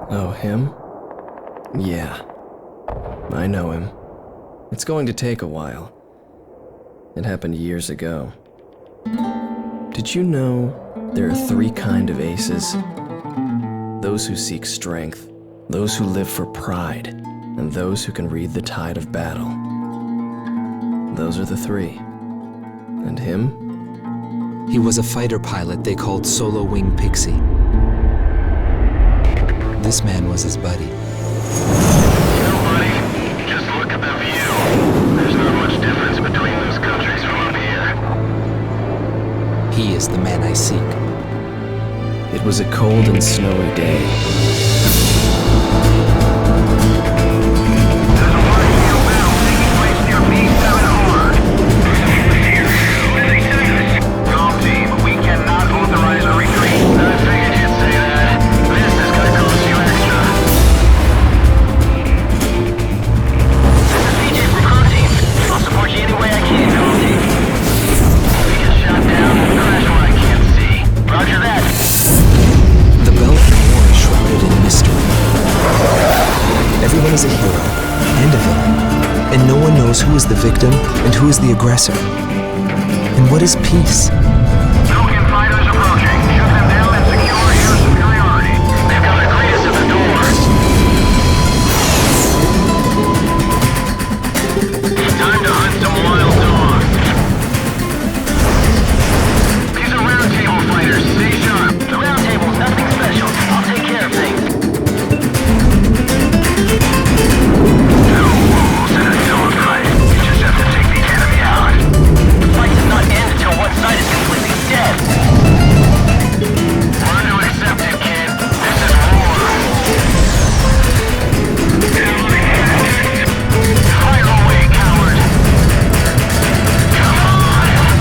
Oh, him? Yeah. I know him. It's going to take a while. It happened years ago. Did you know there are 3 kinds of aces? Those who seek strength, those who live for pride, and those who can read the tide of battle. Those are the 3. And him? He was a fighter pilot they called Solo Wing Pixie. This man was his buddy. You know, buddy, just look at the view. There's not much difference between those countries from up here. He is the man I seek. It was a cold and snowy day. There's a wide field battle taking place near B7R. Wrong team, we cannot authorize a retreat. I figured you'd say that. This is gonna cost you extra. This is CJ from Crew Team. I'll support you any way I can, Crew Team. We get shot down and crash what I can't see. Roger that. The Balkan War is shrouded in mystery. Everyone is a hero and a villain, and no one knows who is the victim and who is the aggressor. And what is peace? Balkan fighters approaching. Shoot them down and secure air superiority. They've got a Gretus at the door. Time to hunt some wild dogs. These are round table fighters. Stay sharp. The round table's nothing special. I'll take care of things. No rules in a dogfight. You just have to take the enemy out. The fight does not end until one side is completely dead. Learn to accept it, kid. This is war. Fire away, coward. Come on! We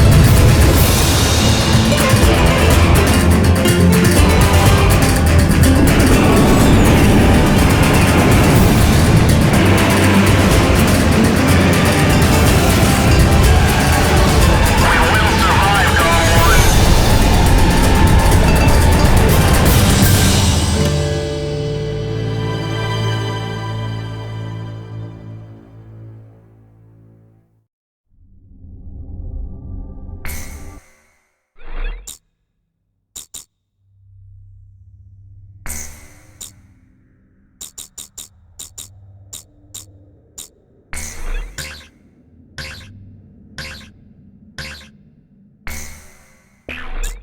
will survive, Gone.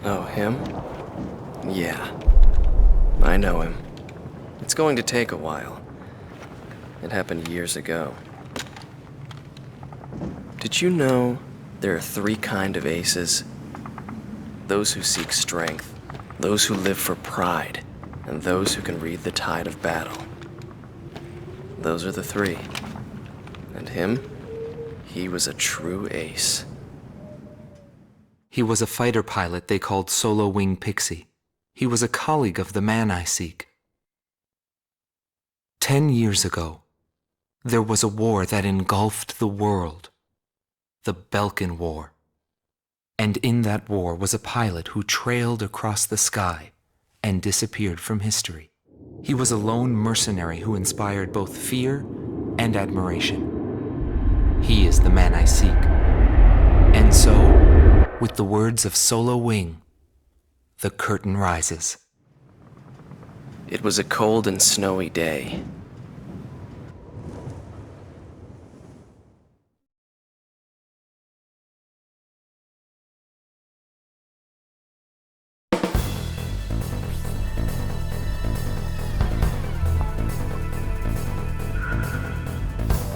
Oh, him? Yeah. I know him. It's going to take a while. It happened years ago. Did you know there are 3 kinds of aces? Those who seek strength, those who live for pride, and those who can read the tide of battle. Those are the 3. And him? He was a true ace. He was a fighter pilot they called Solo Wing Pixie. He was a colleague of the man I seek. 10 years ago, there was a war that engulfed the world, the Balkan War. And in that war was a pilot who trailed across the sky and disappeared from history. He was a lone mercenary who inspired both fear and admiration. He is the man I seek. And so, with the words of Solo Wing, the curtain rises. It was a cold and snowy day.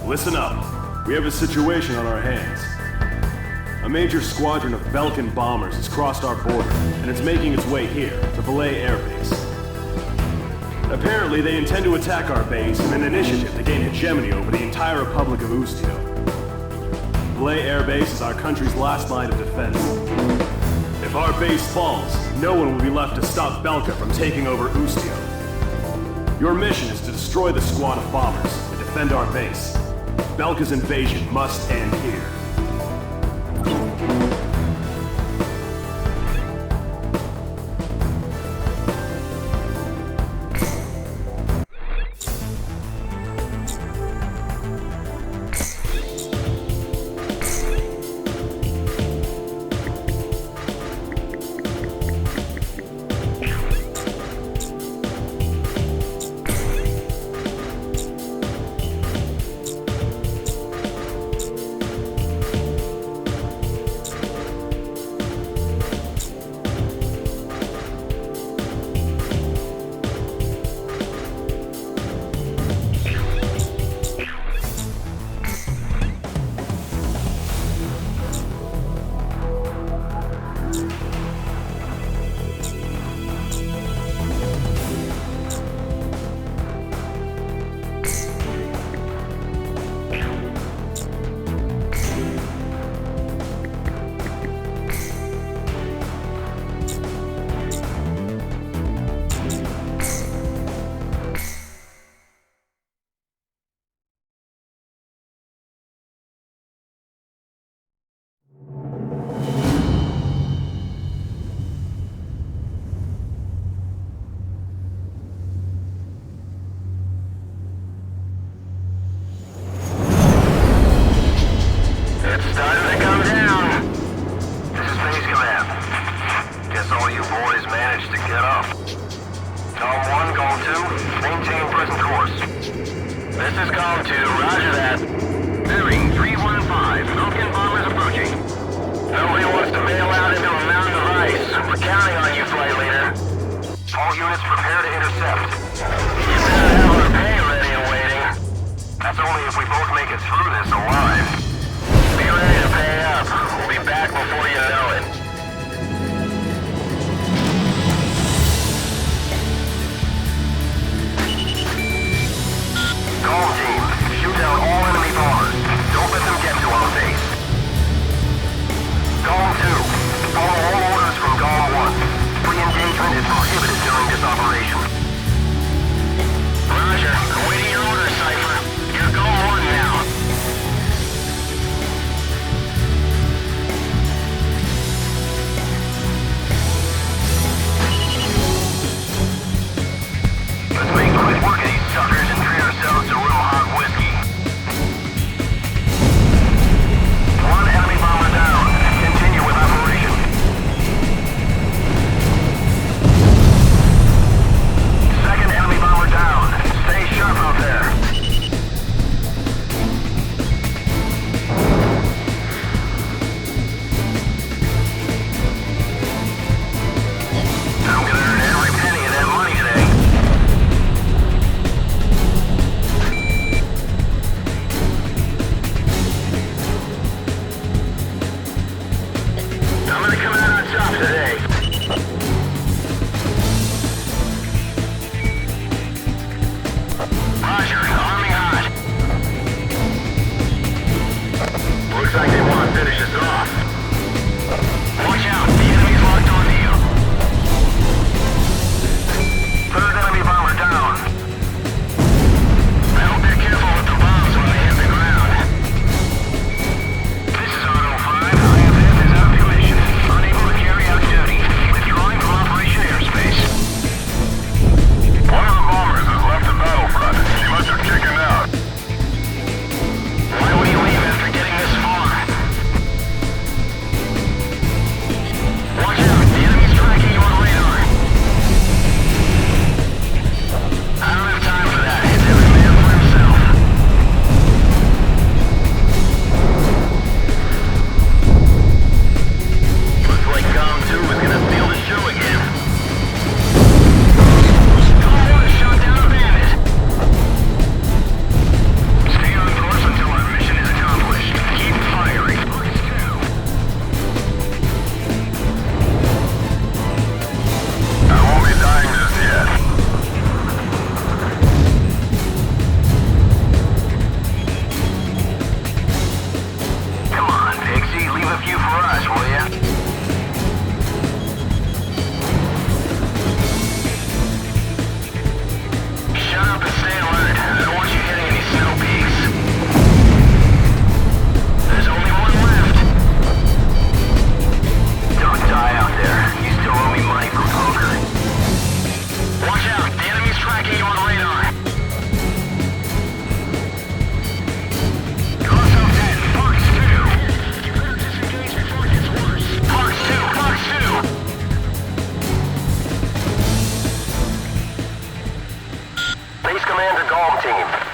Listen up. We have a situation on our hands. A major squadron of Belkin bombers has crossed our border, and it's making its way here, to Belay Air Base. Apparently, they intend to attack our base in an initiative to gain hegemony over the entire Republic of Ustio. Belay Air Base is our country's last line of defense. If our base falls, no one will be left to stop Belka from taking over Ustio. Your mission is to destroy the squad of bombers and defend our base. Belka's invasion must end here.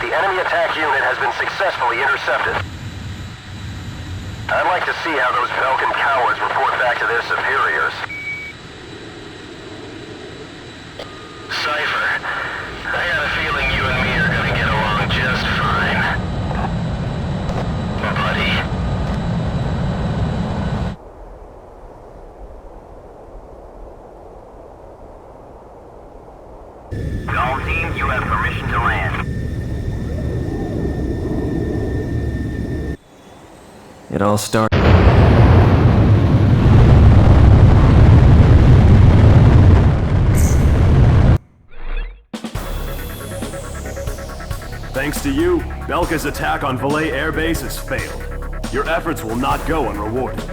The enemy attack unit has been successfully intercepted. I'd like to see how those Belkin cowards report back to their superiors. Cypher, I got a feeling you and me are gonna get along just fine. Buddy. All teams, you have permission to land. It all started. Thanks to you, Belka's attack on Valais Air Base has failed. Your efforts will not go unrewarded.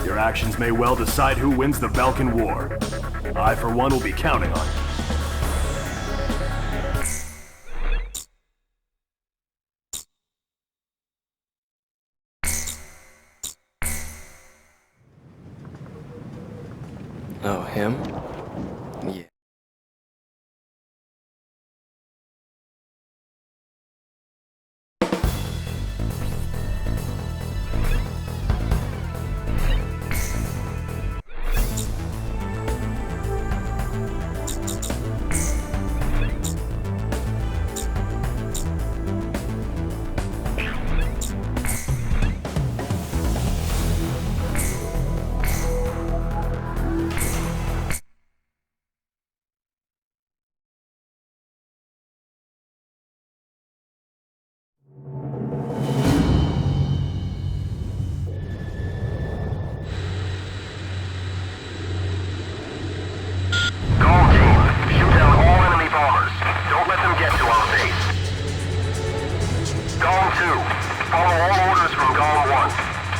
Your actions may well decide who wins the Belkan War. I, for one, will be counting on you. Oh, him? Yeah.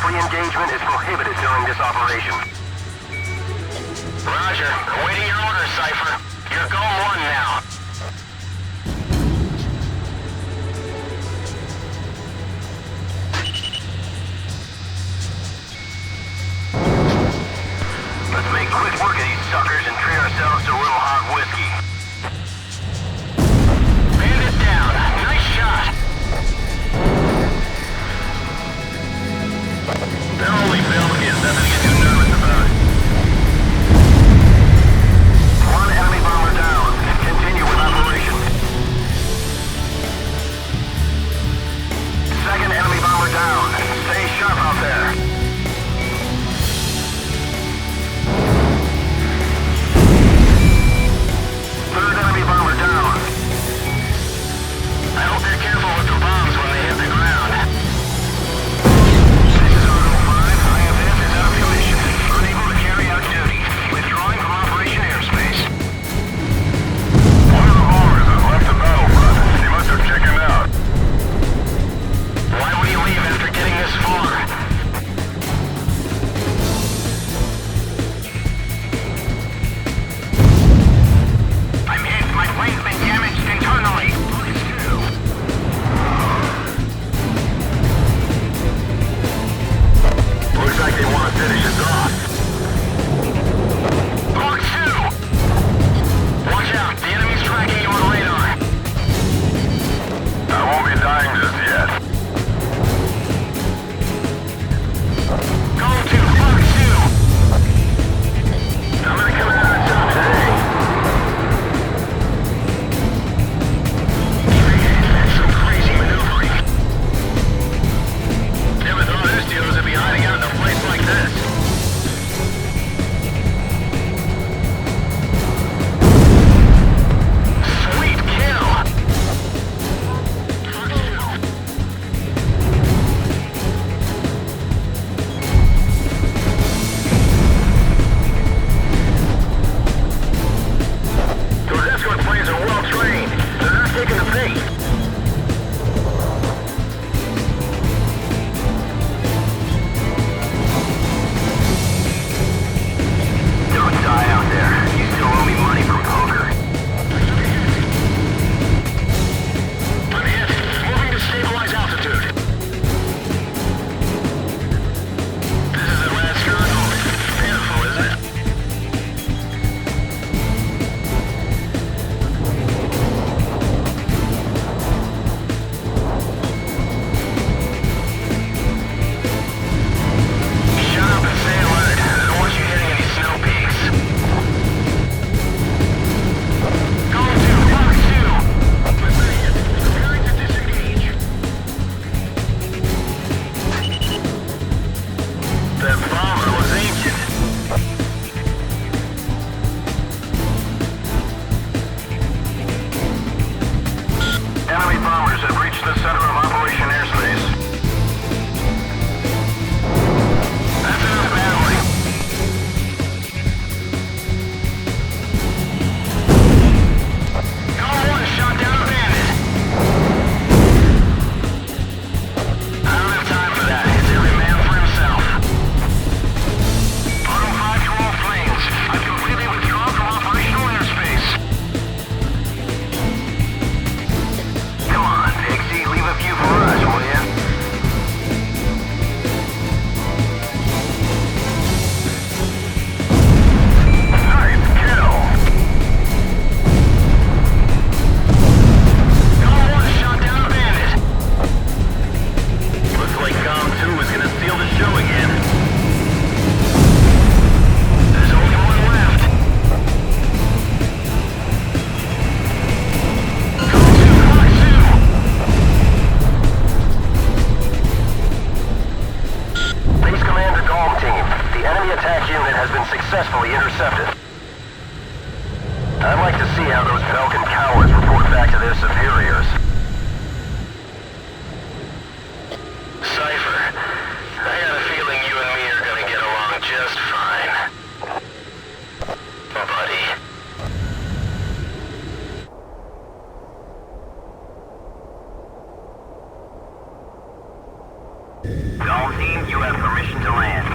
Engagement is prohibited during this operation. Roger. Awaiting your orders, Cypher. You're Golem 1 now. Let's make quick work of these suckers and treat ourselves to a little hot whiskey. Bandit down. Nice shot. They're only Belgians, nothing to get too nervous about. One enemy bomber down. Continue successfully intercepted. I'd like to see how those Belkin cowards report back to their superiors. Cypher, I got a feeling you and me are gonna get along just fine. Buddy. All teams, you have permission to land.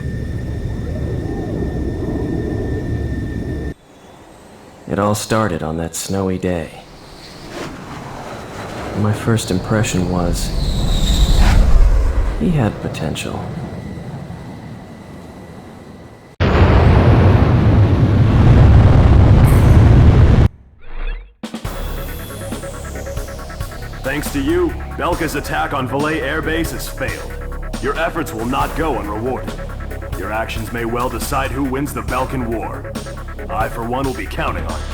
It all started on that snowy day. My first impression was, he had potential. Thanks to you, Belka's attack on Valais Air Base has failed. Your efforts will not go unrewarded. Your actions may well decide who wins the Belkin War. I, for one, will be counting on you.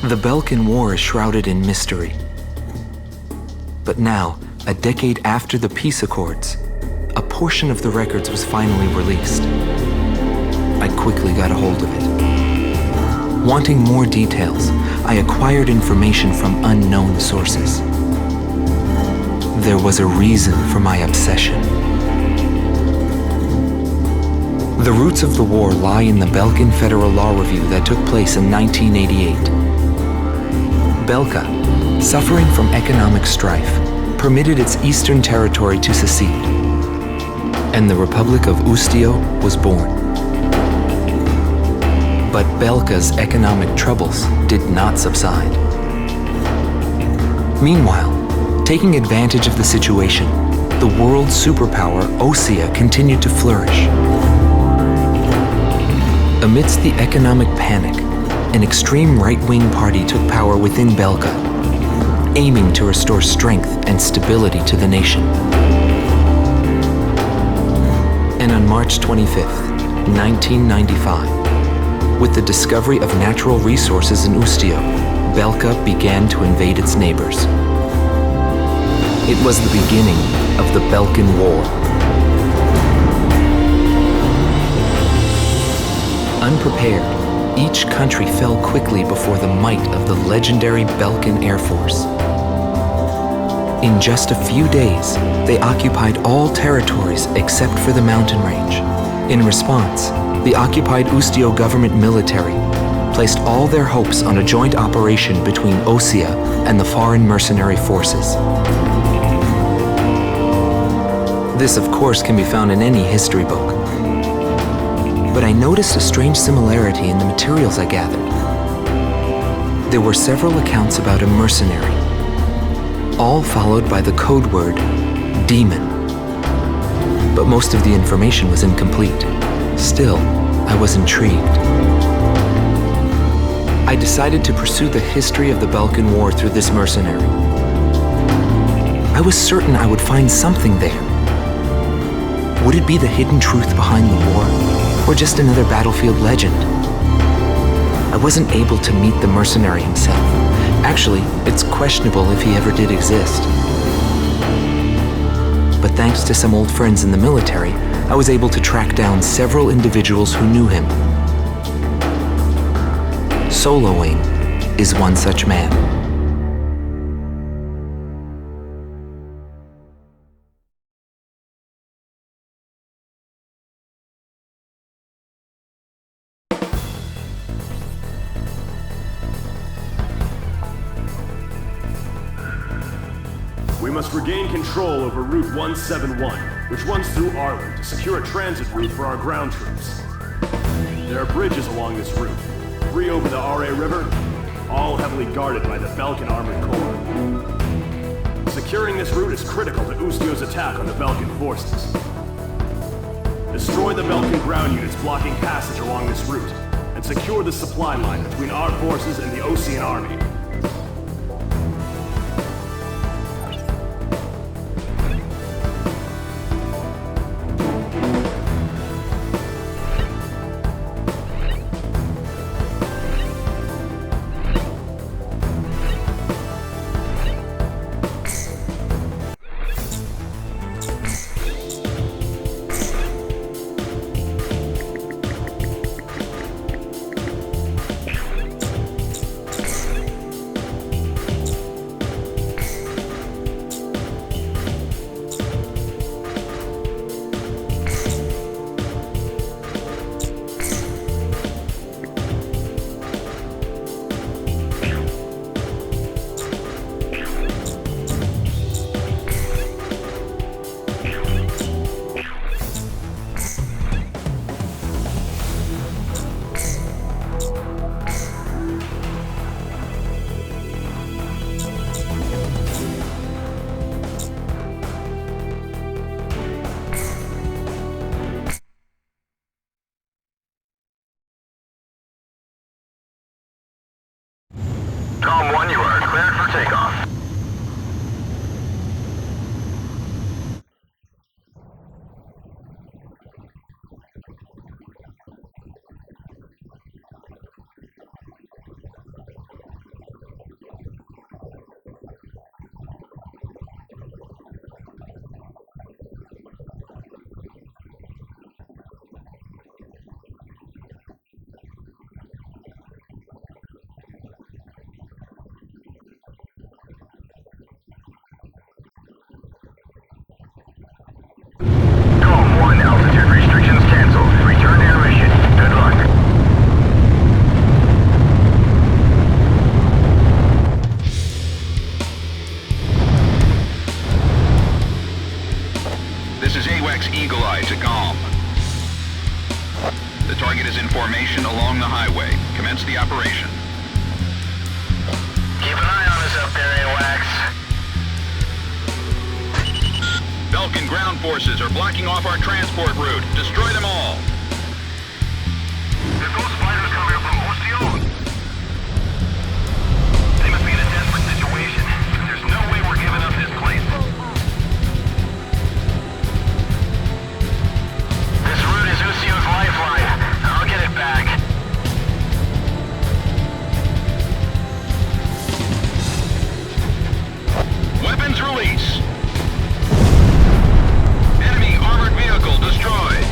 The Belkin War is shrouded in mystery. But now, a decade after the peace accords, a portion of the records was finally released. I quickly got a hold of it. Wanting more details, I acquired information from unknown sources. There was a reason for my obsession. The roots of the war lie in the Belkin Federal Law Review that took place in 1988. Belka, suffering from economic strife, permitted its eastern territory to secede, and the Republic of Ustio was born. But Belka's economic troubles did not subside. Meanwhile, taking advantage of the situation, the world superpower Osea continued to flourish. Amidst the economic panic, an extreme right-wing party took power within Belka, aiming to restore strength and stability to the nation. And on March 25th, 1995, with the discovery of natural resources in Ustio, Belka began to invade its neighbors. It was the beginning of the Belkin War. Unprepared, each country fell quickly before the might of the legendary Belkin Air Force. In just a few days, they occupied all territories except for the mountain range. In response, the occupied Ustio government military placed all their hopes on a joint operation between Osea and the foreign mercenary forces. This, of course, can be found in any history book. But I noticed a strange similarity in the materials I gathered. There were several accounts about a mercenary, all followed by the code word, demon. But most of the information was incomplete. Still, I was intrigued. I decided to pursue the history of the Belkin War through this mercenary. I was certain I would find something there. Would it be the hidden truth behind the war? Or just another battlefield legend? I wasn't able to meet the mercenary himself. Actually, it's questionable if he ever did exist. But thanks to some old friends in the military, I was able to track down several individuals who knew him. Soloing is one such man. We must regain control over Route 171, which runs through Arlen to secure a transit route for our ground troops. There are bridges along this route, 3 over the Are River, all heavily guarded by the Belkin Armored Corps. Securing this route is critical to Ustio's attack on the Belkin forces. Destroy the Belkin ground units blocking passage along this route, and secure the supply line between our forces and the Osean army. This is AWACS Eagle Eye to GOM. The target is in formation along the highway. Commence the operation. Keep an eye on us up there, AWACS. Belkin ground forces are blocking off our transport route. Destroy them all. There's those fighters coming up from Ostio. They must be in a desperate situation. There's no way we're giving up this place. This route is Usio's lifeline. I'll get it back. Weapons release. Enemy armored vehicle destroyed.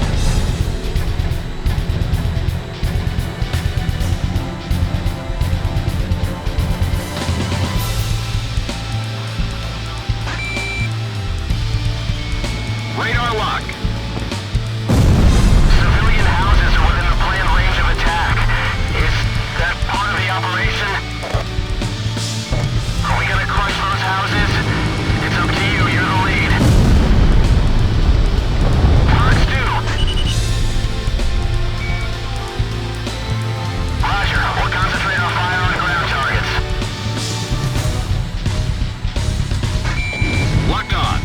Radar lock. Civilian houses are within the planned range of attack. Is that part of the operation? Are we gonna crush those houses? It's up to you. You're the lead. Parts 2. Roger. We'll concentrate our fire on ground targets. Locked on.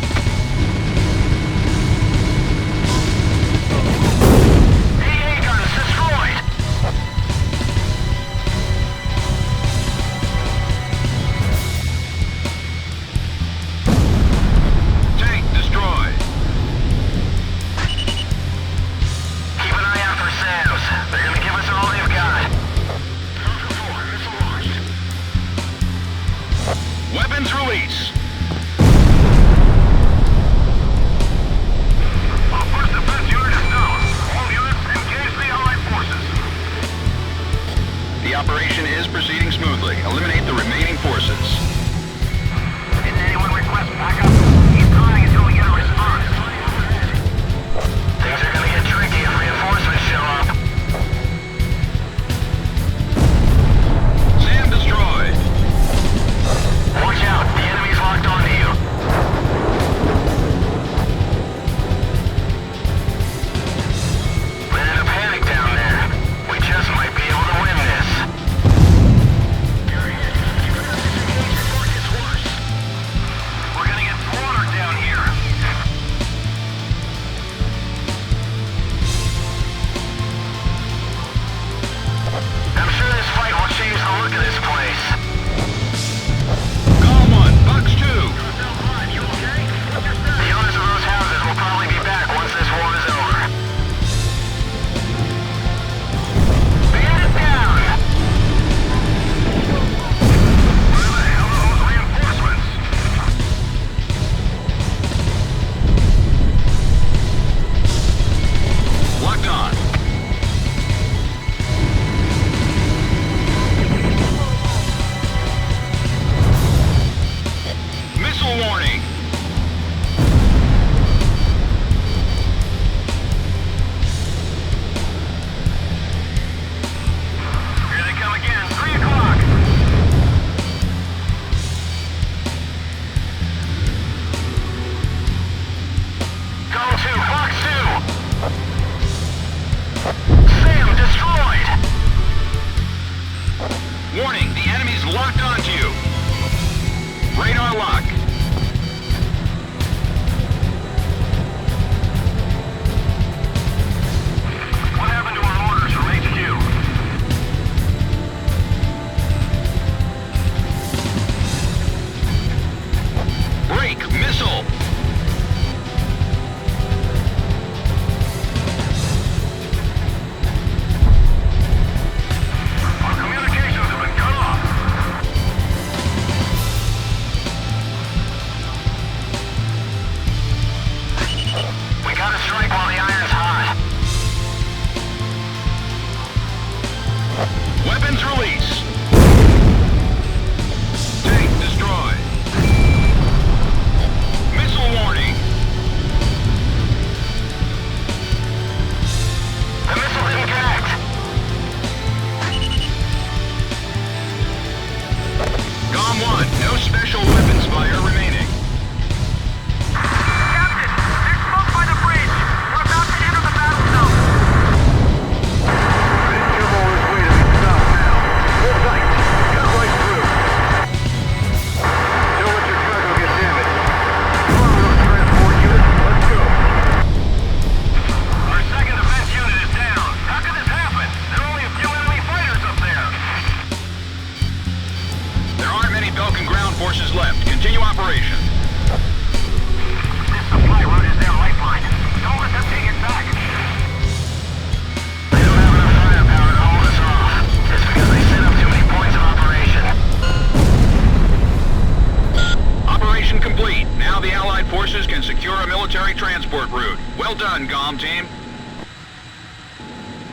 transport route. Well done, GOM team.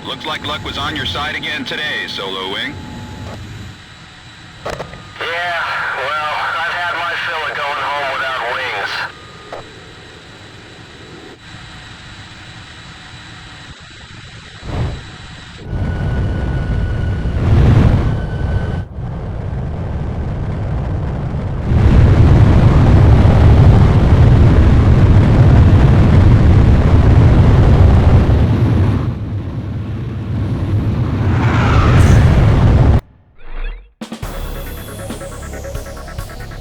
Looks like luck was on your side again today, Solo Wing. Yeah, well, I've had my fill of going home without wings.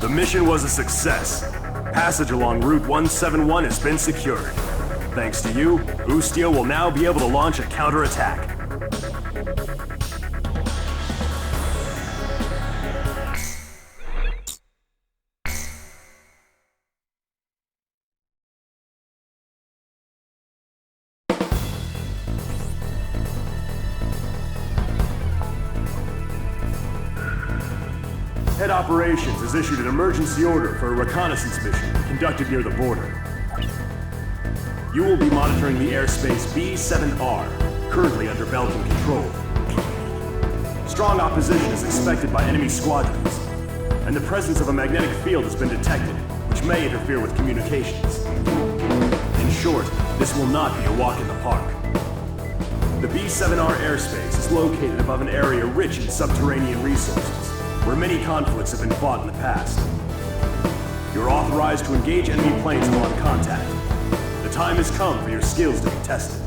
The mission was a success. Passage along Route 171 has been secured. Thanks to you, Ustio will now be able to launch a counterattack. Head Operations has issued an emergency order for a reconnaissance mission conducted near the border. You will be monitoring the airspace B-7R, currently under Belkin control. Strong opposition is expected by enemy squadrons, and the presence of a magnetic field has been detected, which may interfere with communications. In short, this will not be a walk in the park. The B-7R airspace is located above an area rich in subterranean resources, where many conflicts have been fought in the past. You're authorized to engage enemy planes upon contact. The time has come for your skills to be tested.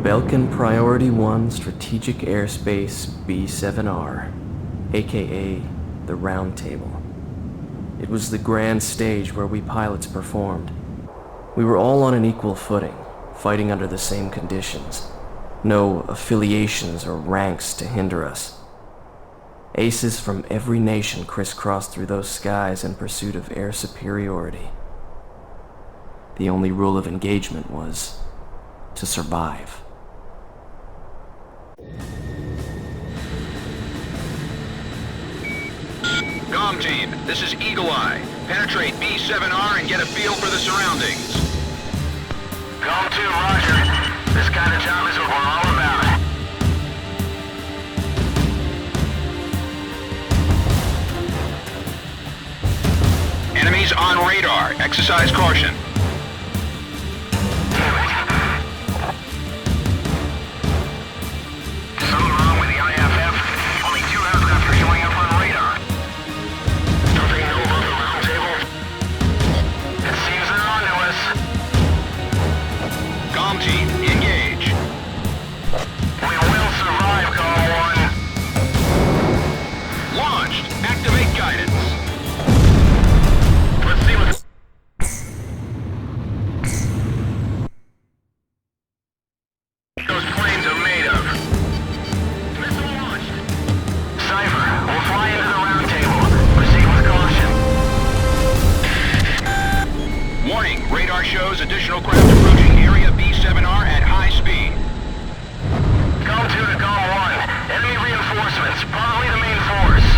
Belkin Priority 1 Strategic Airspace B-7R, aka the Round Table. It was the grand stage where we pilots performed. We were all on an equal footing, fighting under the same conditions. No affiliations or ranks to hinder us. Aces from every nation crisscrossed through those skies in pursuit of air superiority. The only rule of engagement was to survive. GOM team, this is Eagle Eye. Penetrate B-7R and get a feel for the surroundings. GOM 2, roger. This kind of job is what we're all about. Enemies on radar. Exercise caution. Something wrong with the IFF? Only 2 aircraft are showing up on radar. Don't they know about the round table? It seems they're on to us. Comm team, engage. We will survive, Call 1. Launched. Activate guidance. Let's see what those planes are made of. Missile launched. Cypher, we'll fly into the round table. Proceed with caution. Warning. Radar shows additional craft approaching area B7R at high speed. Call 2 to Call 1. Enemy reinforcements, probably the main force.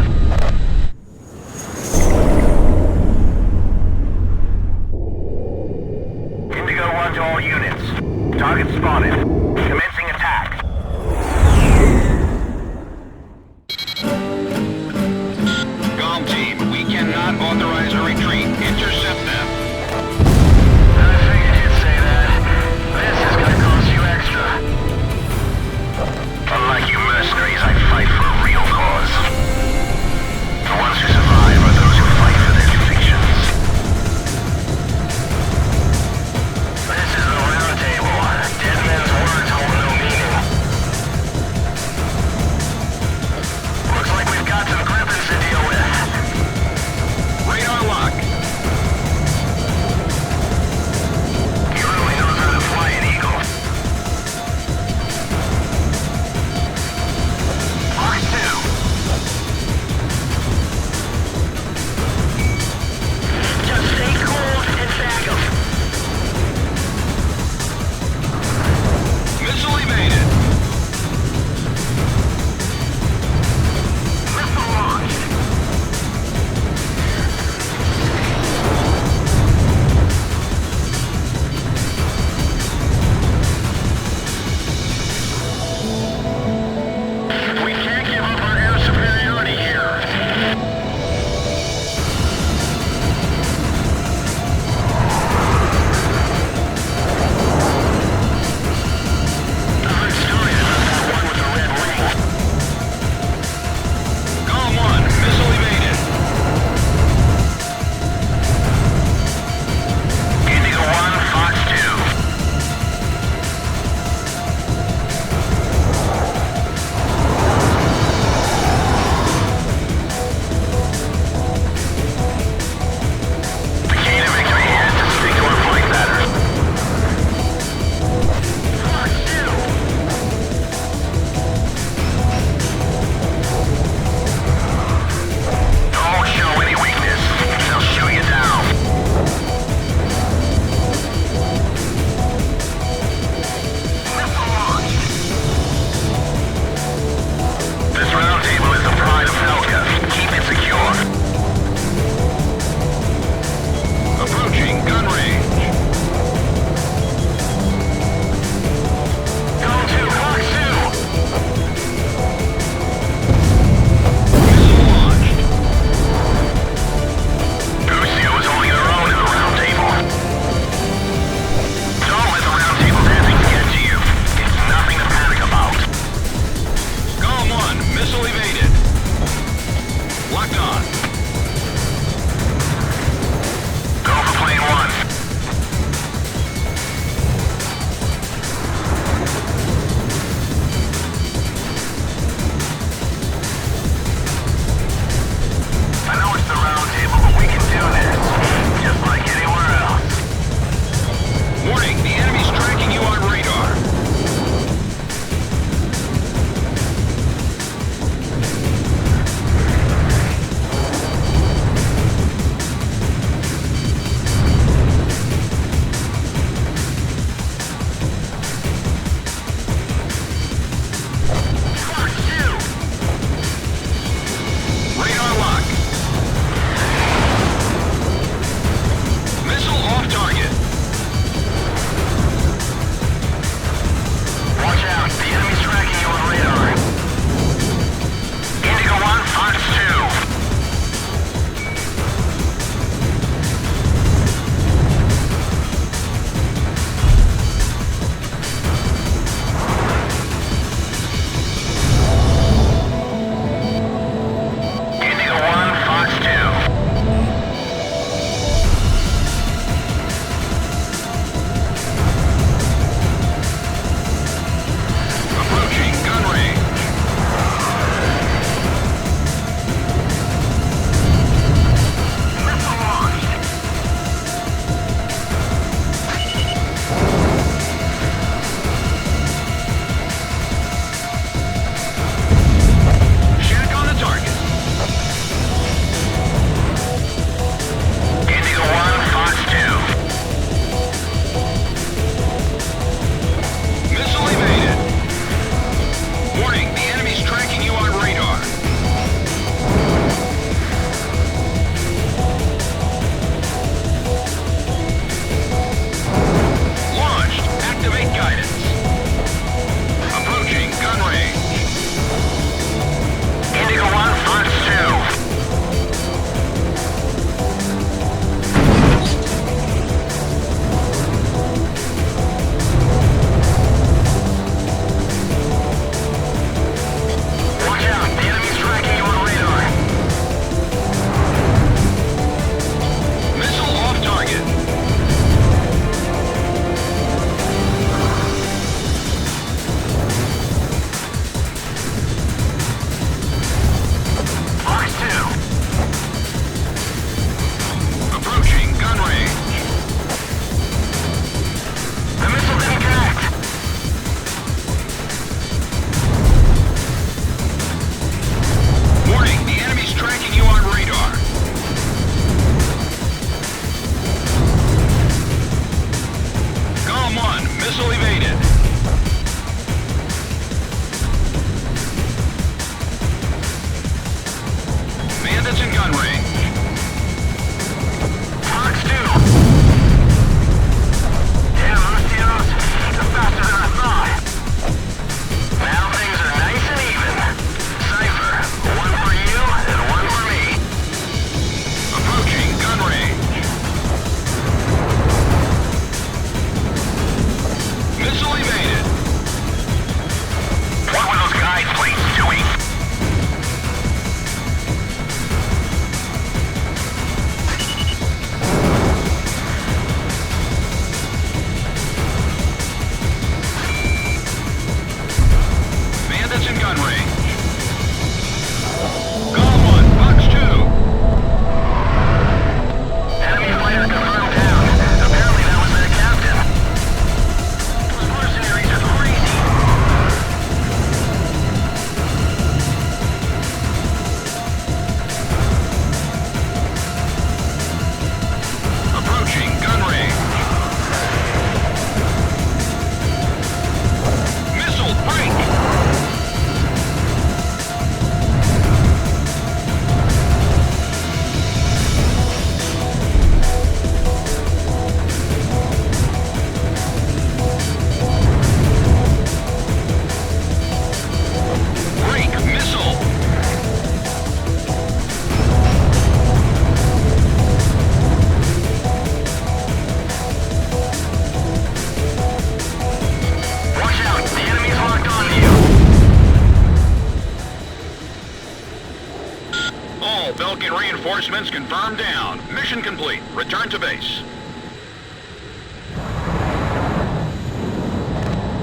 reinforcements confirmed down. Mission complete. Return to base.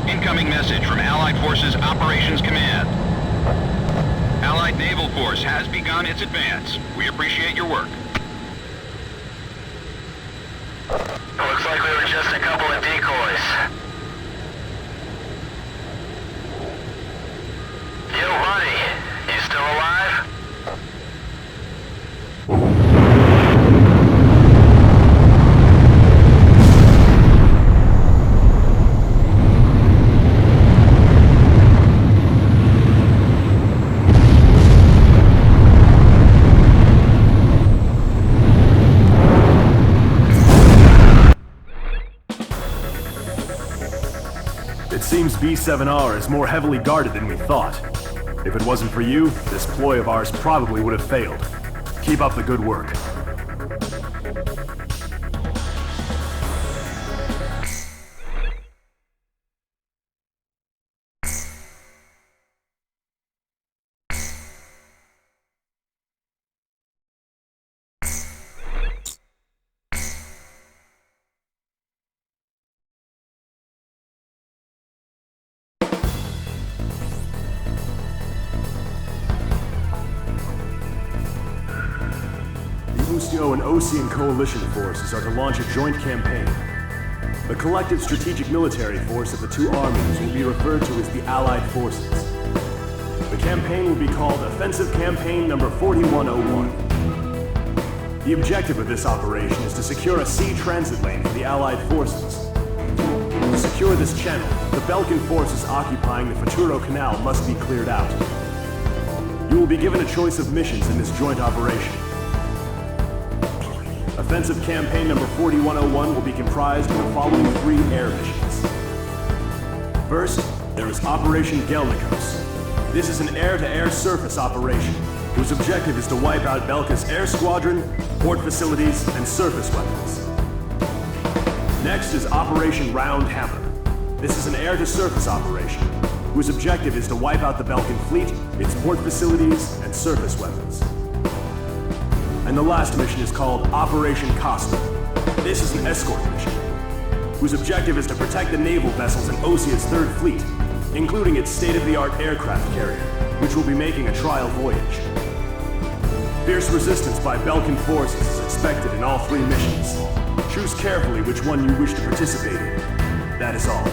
Incoming message from Allied Forces Operations Command. Allied Naval Force has begun its advance. We appreciate your work. Looks like we were just a couple of decoys. Yo, buddy. You still alive? It seems B7R is more heavily guarded than we thought. If it wasn't for you, this ploy of ours probably would have failed. Keep up the good work. Ustio and Osean coalition forces are to launch a joint campaign. The collective strategic military force of the two armies will be referred to as the Allied Forces. The campaign will be called Offensive Campaign Number 4101. The objective of this operation is to secure a sea transit lane for the Allied forces. To secure this channel, the Belkan forces occupying the Futuro Canal must be cleared out. You will be given a choice of missions in this joint operation. Offensive Campaign Number 4101 will be comprised of the following 3 air missions. First, there is Operation Gelnikos. This is an air-to-air surface operation, whose objective is to wipe out Belka's air squadron, port facilities, and surface weapons. Next is Operation Round Hammer. This is an air-to-surface operation, whose objective is to wipe out the Belkan fleet, its port facilities, and surface weapons. And the last mission is called Operation Costa. This is an escort mission, whose objective is to protect the naval vessels in Osea's 3rd Fleet, including its state-of-the-art aircraft carrier, which will be making a trial voyage. Fierce resistance by Belkan forces is expected in all 3 missions. Choose carefully which one you wish to participate in. That is all.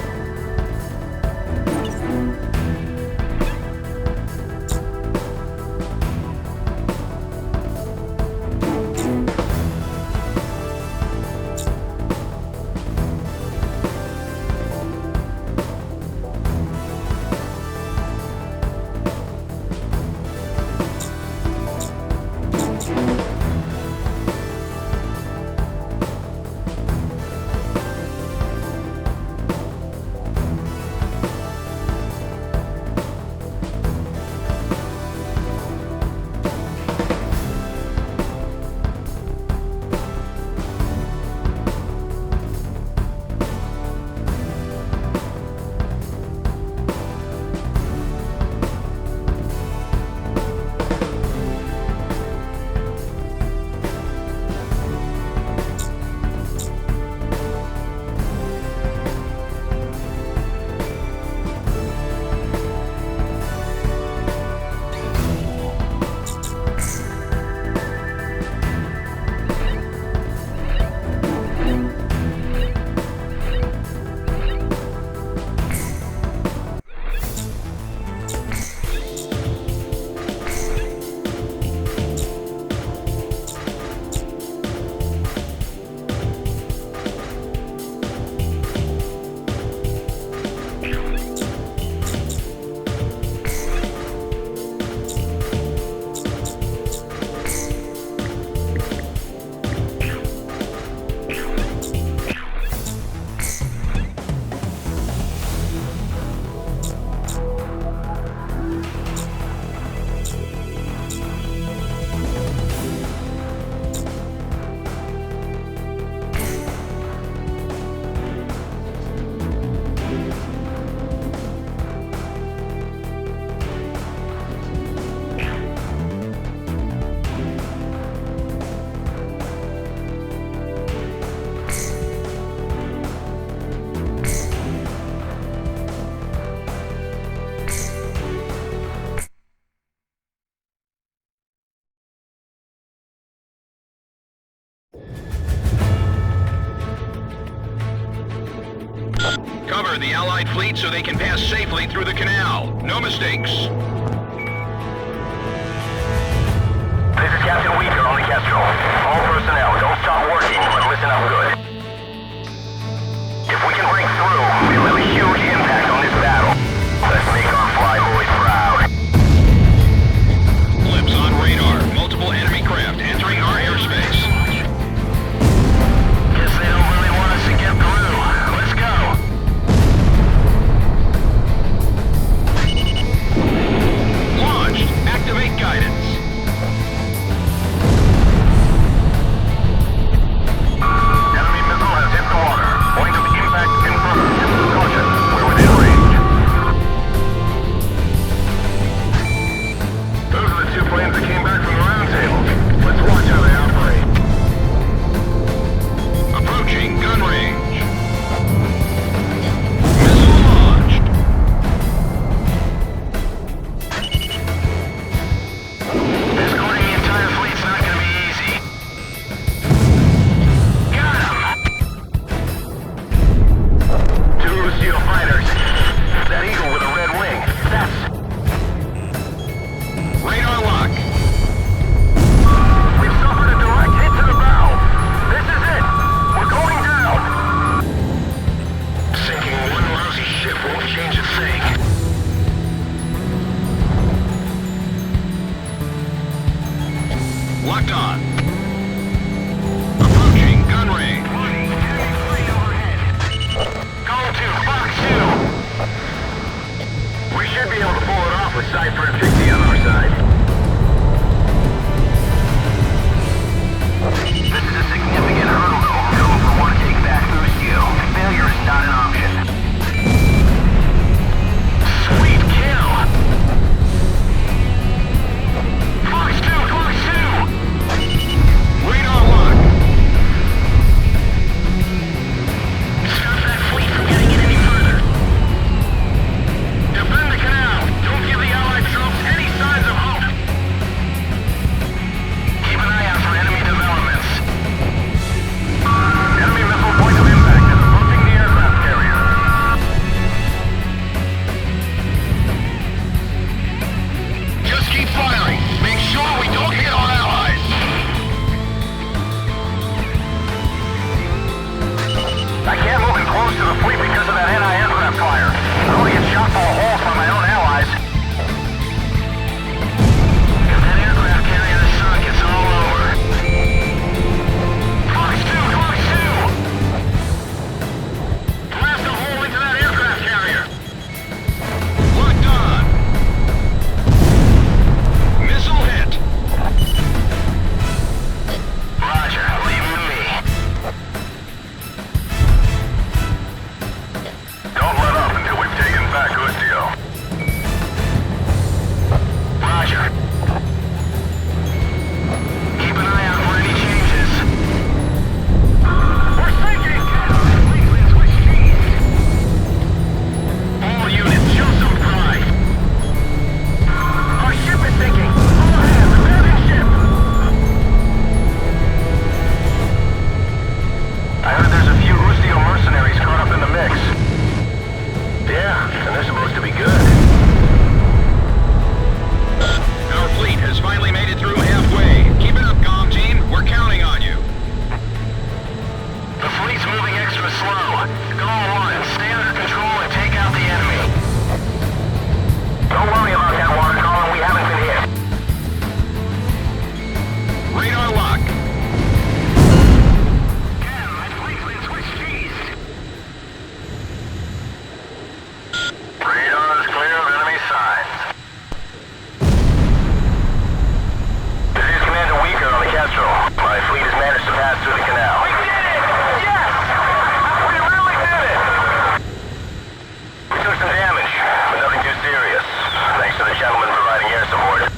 the Allied fleet so they can pass safely through the canal. No mistakes. This is Captain Weaker on the Kestrel. All personnel, don't stop working, but listen up good. If we can break through, we'll have a huge impact on this battle. Let's make our flyboys proud. Blips on radar. Multiple enemy craft entering our airspace. Guess they don't really want us to get through. Let's go. Launched. Activate guidance. Enemy missile has hit the water. Point of impact confirmed. Caution, we're within range. Those are the two planes that came back from the round table. Let's watch how they operate. Approaching gun range. Missile launched. Escorting the entire fleet's not gonna be easy. Got him! Two Lucille fighters. That eagle with a red wing. That's... Radar lock. We've suffered a direct hit to the bow. This is it. We're going down. Sinking one lousy ship won't change a thing. Locked on. Approaching gun range. Go to Fox 2. We should be able to pull it off with Cypher and Pixie on our side. This is a significant hurdle, though. Go for one take back Lucio. Failure is not an option. Sweet kill! Fox 2! Fox 2! Radar lock. Stop that fleet from getting it any further. Defend the canal. Don't give the Allied troops any signs of hope. Keep an eye out for enemy developments. Enemy missile point of impact is approaching the aircraft carrier. Just keep firing. Make sure we don't hit our allies. I can't move in close to the fleet because of that anti-aircraft fire. I want to get shot full of holes by my own allies. If that aircraft carrier is sunk, it's all over. Fox 2! Fox 2! Blast a hole into that aircraft carrier. Locked on. Missile hit. Roger, leave it to me. Don't let up until we've taken back Lucio. Roger. Keep an eye out for any changes. We're sinking! Swiss cheese! All units, show some pride. Our ship is sinking! All hands, abandon ship! I heard there's a few Lucio mercenaries caught up in the mix. Yeah, and they're supposed to be good. Our fleet has finally made it through halfway. Keep it up, comm team. We're counting on you. The fleet's moving extra slow. Go on, stay under control and take out the enemy. Don't worry about that water column, we haven't been hit. Radar lock. Damn, that fleet's been Swiss cheese. Radar is clear of enemy signs. This is Commander Weaker on the Kestrel. My fleet has managed to pass through the canal. We did it! Yes! We really did it! We took some damage, but nothing too serious. Thanks to the gentleman providing air support.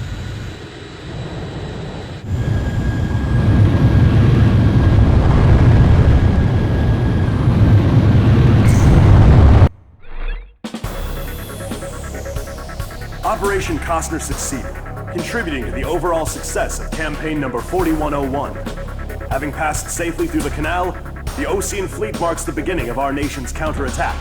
Operation Costner succeeded, contributing to the overall success of campaign number 4101. Having passed safely through the canal, the Ocean fleet marks the beginning of our nation's counterattack.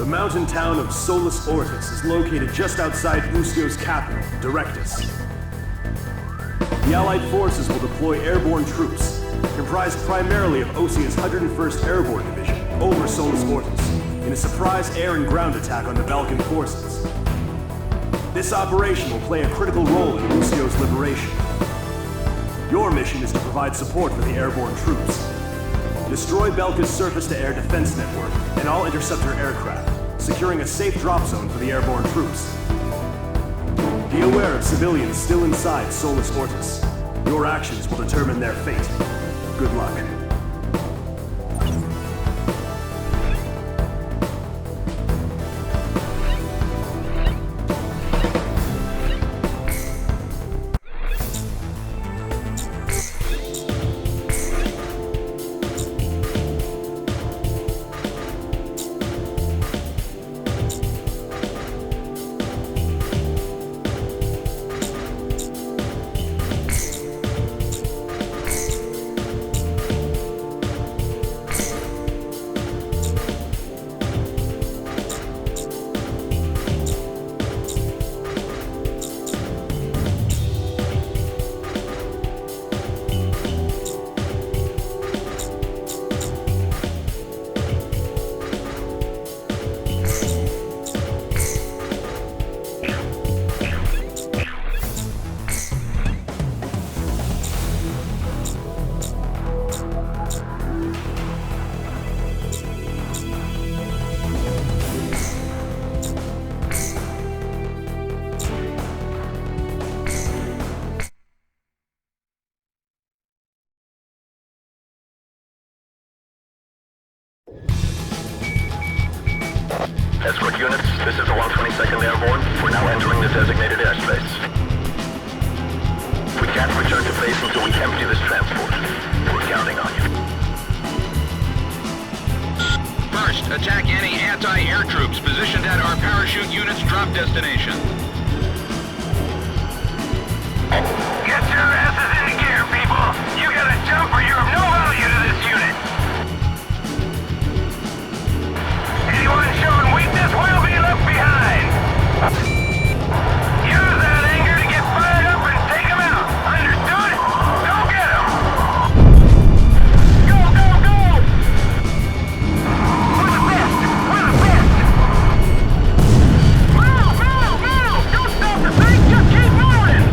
mountain town of Solus Ortis is located just outside Ustio's capital, Directus. The Allied forces will deploy airborne troops, comprised primarily of Osea's 101st Airborne Division, over Solus Ortis, in a surprise air and ground attack on the Balkan forces. This operation will play a critical role in Ustio's liberation. Your mission is to provide support for the airborne troops. Destroy Belka's surface-to-air defense network and all interceptor aircraft, securing a safe drop zone for the airborne troops. Be aware of civilians still inside Solus Ortis. Your actions will determine their fate. Good luck. Escort units, this is the 122nd Airborne. We're now entering the designated airspace. We can't return to base until we empty this transport. We're counting on you. First, attack any anti-air troops positioned at our parachute unit's drop destination. Get your asses into gear, people! You gotta jump or you're of no value to this unit! Anyone showing weakness will be left behind! Use that anger to get fired up and take them out! Understood? Go get them! Go, go, go! We're the best! We're the best! Move, move, move! Don't stop the thing, just keep moving!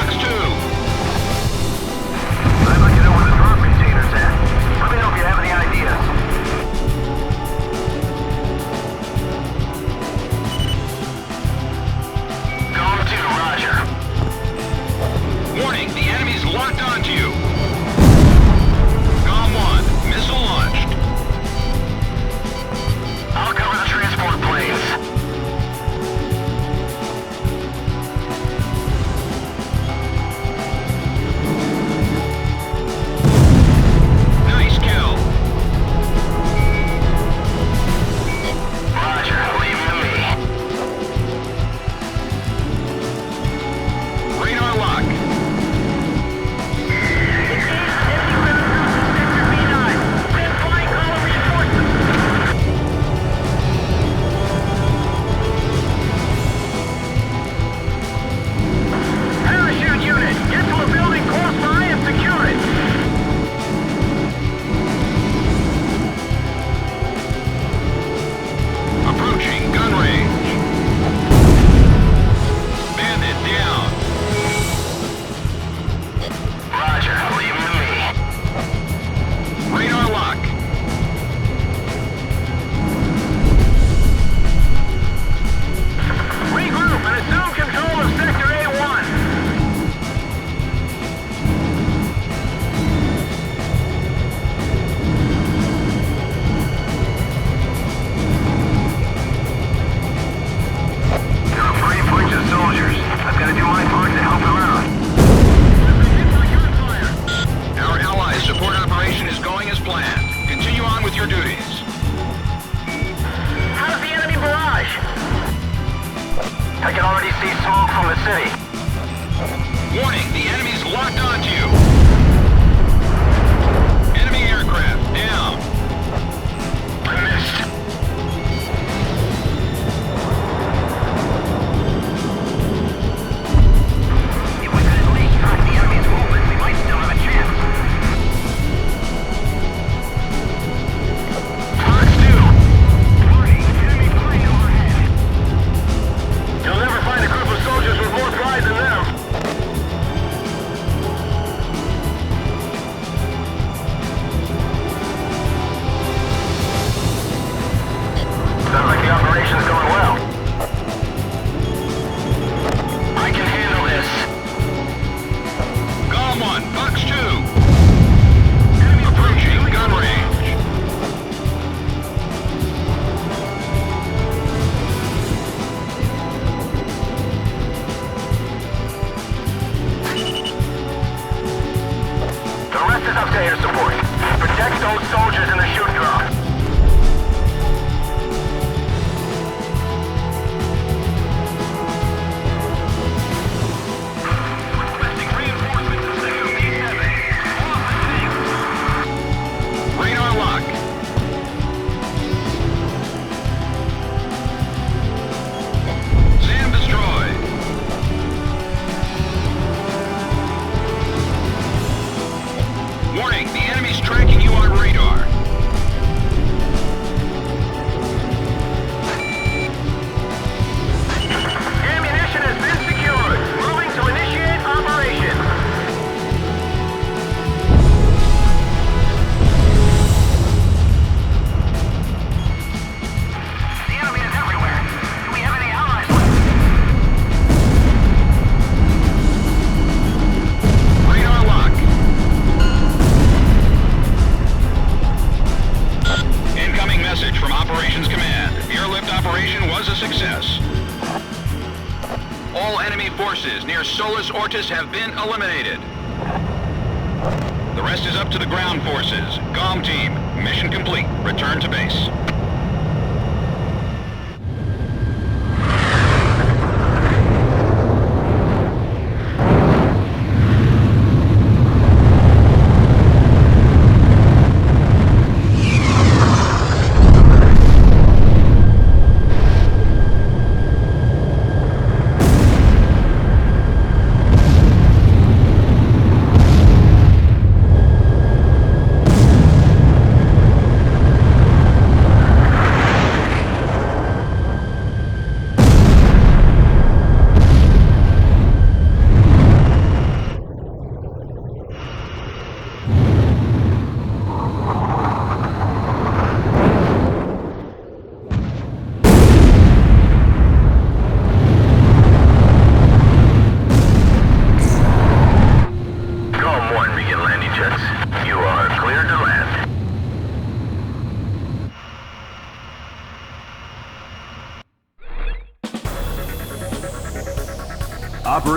Fox 2. I'd like to know where the drop container's at. Let me know if you have any ideas. Gone 2, roger. Warning, the enemy's locked onto you. Gone 1, missile launched. I'll cover the transport planes. Nice kill. Roger, leave it to me. Radar lock. Parachute unit, get to a building close by and secure it. Approaching gun range. Bandit down. Roger, leave it to me. Radar lock. Regroup and assume control of Sector A1. There are a pretty bunch of soldiers. I've got to do my part to help them out. Our allies' support operation is going as planned. Continue on with your duties. How's the enemy barrage? I can already see smoke from the city. Warning, the enemy's locked onto you. Enemy aircraft down. I missed. If we could at least track the enemy's movement, we might still have a chance. Fox 2. Warning, enemy plane overhead. You'll never find a group of soldiers with more pride than them. Sounds like the operation's going well. I can handle this. Gone 1, Fox 2. Approaching gun range. The rest is up to air support. Protect those soldiers in the shoot drop. Requesting reinforcements in Sector B7. Off the tank. Radar lock. SAM destroyed. Warning, the enemy's tracking you on radar. Ammunition has been secured. Moving to initiate operation. The enemy is everywhere. Do we have any allies left? Radar lock. Incoming message from Operations Command. Airlift operation was a success. All enemy forces near Solus Ortis have been eliminated. The rest is up to the ground forces. GOM team, mission complete. Return to base.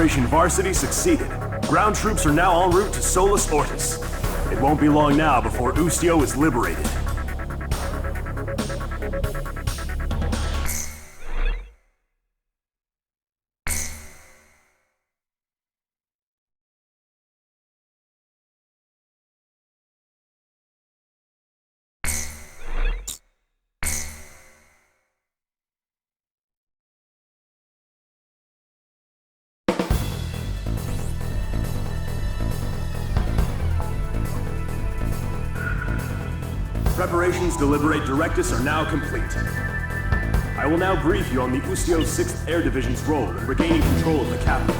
Operation Varsity succeeded. Ground troops are now en route to Solus Ortis. It won't be long now before Ustio is liberated. Preparations to liberate Directus are now complete. I will now brief you on the Ustio 6th Air Division's role in regaining control of the capital.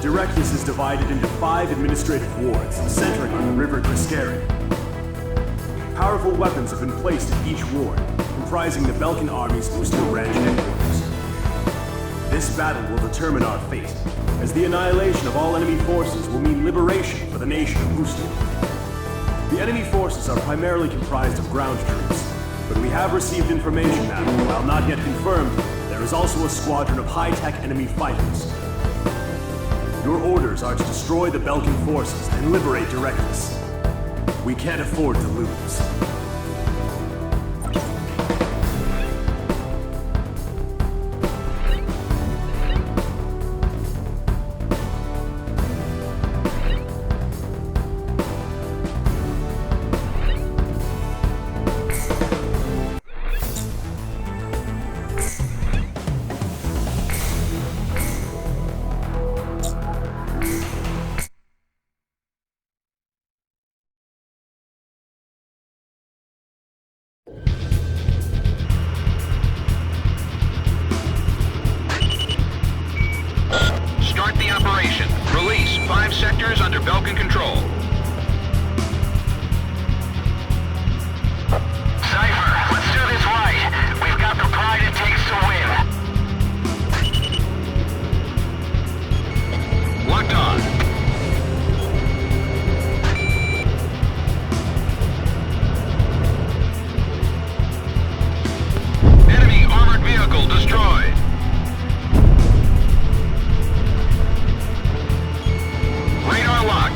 Directus is divided into 5 administrative wards, centering on the River Griscari. Powerful weapons have been placed in each ward, comprising the Belkan Army's Ustio branch headquarters. This battle will determine our fate, as the annihilation of all enemy forces will mean liberation for the nation of Ustio. The enemy forces are primarily comprised of ground troops, but we have received information that, while not yet confirmed, there is also a squadron of high-tech enemy fighters. Your orders are to destroy the Belkan forces and liberate Directus. We can't afford to lose. Start the operation. Release 5 sectors under Belkan control. Cypher, let's do this right. We've got the pride it takes to win. Locked on. Enemy armored vehicle destroyed. Radar lock.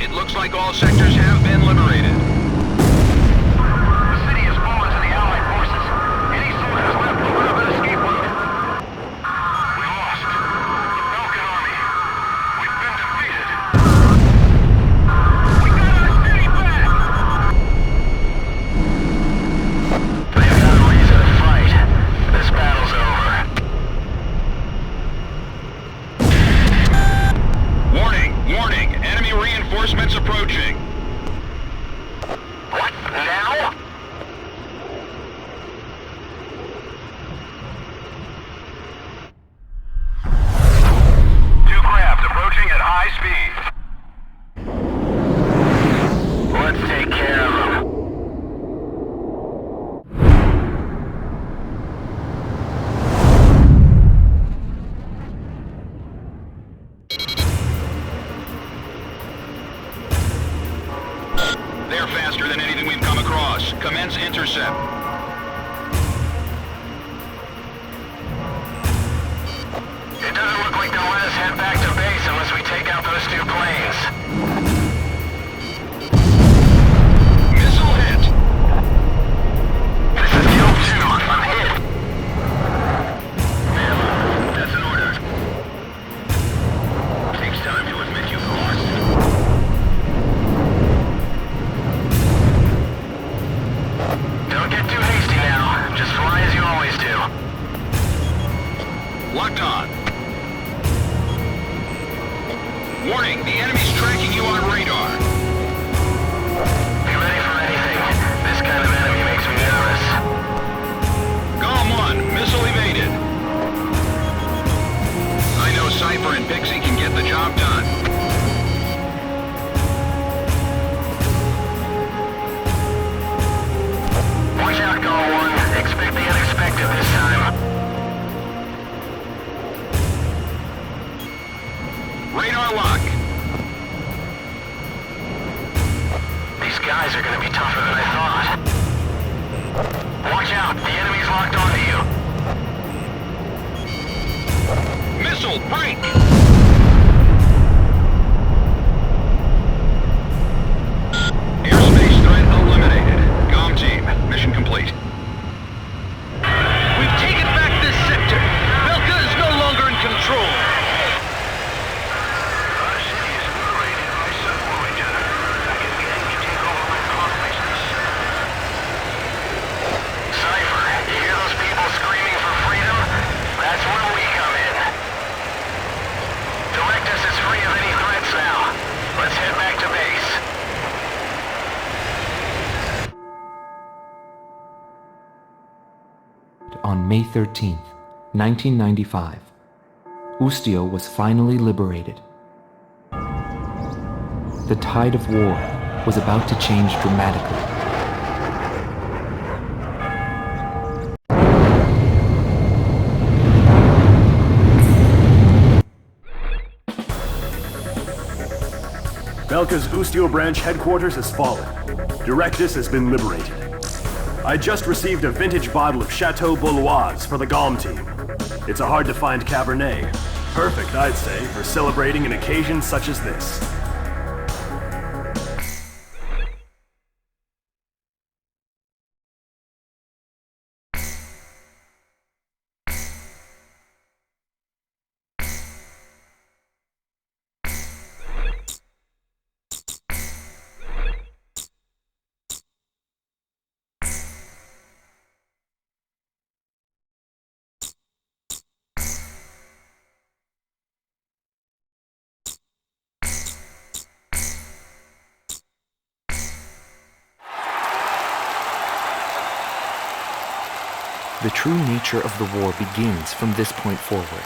It looks like all sectors have been liberated. The city has fallen to the Allied forces. Any soldiers left will put up an escape route. We lost. The Balkan army. We've been defeated. We got our city back! They've got a reason to fight. This battle's over. Warning! Warning! Enemy reinforcements approaching. What? Now? Two crabs approaching at high speed. Let's take care of them. They're faster than anything we've come across. Commence intercept. It doesn't look like they'll let us head back to base unless we take out those two planes. Missile hit! This is Kill 2. I'm hit. Ma'am, that's an order. Takes time to admit you've lost. Don't get too hasty now. Just fly as you always do. Locked on. Warning, the enemy's tracking you on radar. Be ready for anything. This kind of enemy makes me nervous. Golem 1, missile evaded. I know Cypher and Pixie can get the job done. Watch out, Golem 1. Expect the unexpected this time. Radar lock. These guys are gonna be tougher than I thought. Watch out, the enemy's locked onto you. Missile, break! Airspace threat eliminated. Comm team, mission complete. We've taken back this sector. Belka is no longer in control. Our city is liberated by some origin. I can begin to take over my business. Cypher, you hear those people screaming for freedom? That's where we come in. Directus is free of any threats now. Let's head back to base. On May 13th, 1995, Ustio was finally liberated. The tide of war was about to change dramatically. Belka's Ustio branch headquarters has fallen. Directus has been liberated. I just received a vintage bottle of Chateau Bouloise for the Golem team. It's a hard-to-find Cabernet. Perfect, I'd say, for celebrating an occasion such as this. The true nature of the war begins from this point forward.